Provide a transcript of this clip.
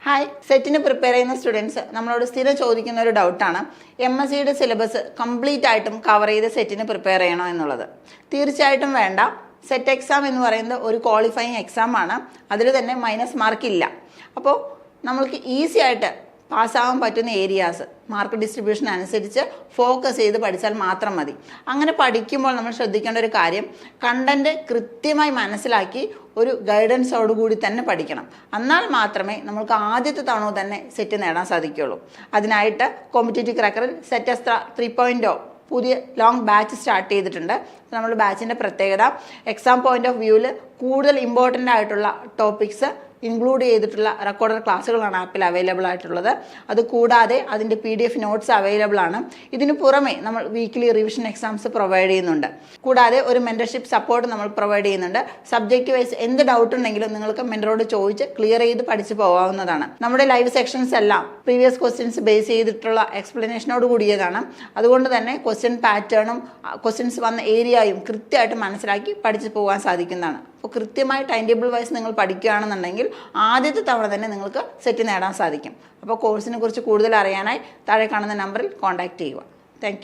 Hi, സെറ്റിന് prepare ചെയ്യുന്ന students നമ്മളോട് സ്ഥിരം ചോദിക്കുന്ന ഒരു ഡൗട്ടാണ് MSCയുടെ സിലബസ് കംപ്ലീറ്റ് ആയിട്ടും കവർ ചെയ്ത് സെറ്റിന് പ്രിപ്പയർ ചെയ്യണോ എന്നുള്ളത്. തീർച്ചയായിട്ടും വേണ്ട. സെറ്റ് എക്സാം എന്ന് പറയുന്നത് ഒരു ക്വാളിഫയിങ് എക്സാം ആണ്. അതിൽ തന്നെ മൈനസ് മാർക്ക് ഇല്ല. അപ്പോൾ നമ്മൾക്ക് ഈസി ആയിട്ട് പാസ്സാകാൻ പറ്റുന്ന ഏരിയാസ് മാർക്ക് ഡിസ്ട്രിബ്യൂഷൻ അനുസരിച്ച് ഫോക്കസ് ചെയ്ത് പഠിച്ചാൽ മാത്രം മതി. അങ്ങനെ പഠിക്കുമ്പോൾ നമ്മൾ ശ്രദ്ധിക്കേണ്ട ഒരു കാര്യം, കണ്ടന്റ് കൃത്യമായി മനസ്സിലാക്കി ഒരു ഗൈഡൻസോടുകൂടി തന്നെ പഠിക്കണം. എന്നാൽ മാത്രമേ നമുക്ക് ആദ്യത്തെ തവണ തന്നെ സെറ്റ് നേടാൻ സാധിക്കുകയുള്ളൂ. അതിനായിട്ട് കോമ്പറ്റേറ്റീവ് ക്രാക്കറിൽ സെറ്റ് എക്സ്ട്രാ 3.0 പുതിയ ലോങ് ബാച്ച് സ്റ്റാർട്ട് ചെയ്തിട്ടുണ്ട്. നമ്മൾ ബാച്ചിൻ്റെ പ്രത്യേകത, എക്സാം പോയിന്റ് ഓഫ് വ്യൂവിൽ കൂടുതൽ ഇമ്പോർട്ടൻ്റ് ആയിട്ടുള്ള ടോപ്പിക്സ് ഇൻക്ലൂഡ് ചെയ്തിട്ടുള്ള റെക്കോർഡഡ് ക്ലാസ്സുകളാണ് ആപ്പിൽ അവൈലബിൾ ആയിട്ടുള്ളത്. അതുകൂടാതെ അതിൻ്റെ PDF നോട്ട്സ് അവൈലബിൾ ആണ്. ഇതിനു പുറമെ നമ്മൾ വീക്ക്ലി റിവിഷൻ എക്സാംസ് പ്രൊവൈഡ് ചെയ്യുന്നുണ്ട്. കൂടാതെ ഒരു മെൻറ്റർഷിപ്പ് സപ്പോർട്ട് നമ്മൾ പ്രൊവൈഡ് ചെയ്യുന്നുണ്ട്. സബ്ജക്റ്റ് വൈസ് എന്ത് ഡൗട്ട് ഉണ്ടെങ്കിലും നിങ്ങൾക്ക് മെൻറ്ററോട് ചോദിച്ച് ക്ലിയർ ചെയ്ത് പഠിച്ചു പോകാവുന്നതാണ്. നമ്മുടെ ലൈവ് സെക്ഷൻസ് എല്ലാം പ്രീവിയസ് ക്വസ്റ്റ്യൻസ് ബേസ് ചെയ്തിട്ടുള്ള എക്സ്പ്ലനേഷനോട് കൂടിയതാണ്. അതുകൊണ്ട് തന്നെ ക്വസ്റ്റ്യൻ പാറ്റേണും ക്വസ്റ്റ്യൻസ് വന്ന ഏരിയയും കൃത്യമായിട്ട് മനസ്സിലാക്കി പഠിച്ചു പോകാൻ സാധിക്കുന്നതാണ്. അപ്പോൾ കൃത്യമായി ടൈം ടേബിൾ വൈസ് നിങ്ങൾ പഠിക്കുകയാണെന്നുണ്ടെങ്കിൽ ആദ്യത്തെ തവണ തന്നെ നിങ്ങൾക്ക് സെറ്റ് നേടാൻ സാധിക്കും. അപ്പോൾ കോഴ്സിനെ കുറിച്ച് കൂടുതൽ അറിയാനായി താഴെ കാണുന്ന നമ്പറിൽ കോൺടാക്റ്റ് ചെയ്യുക. താങ്ക്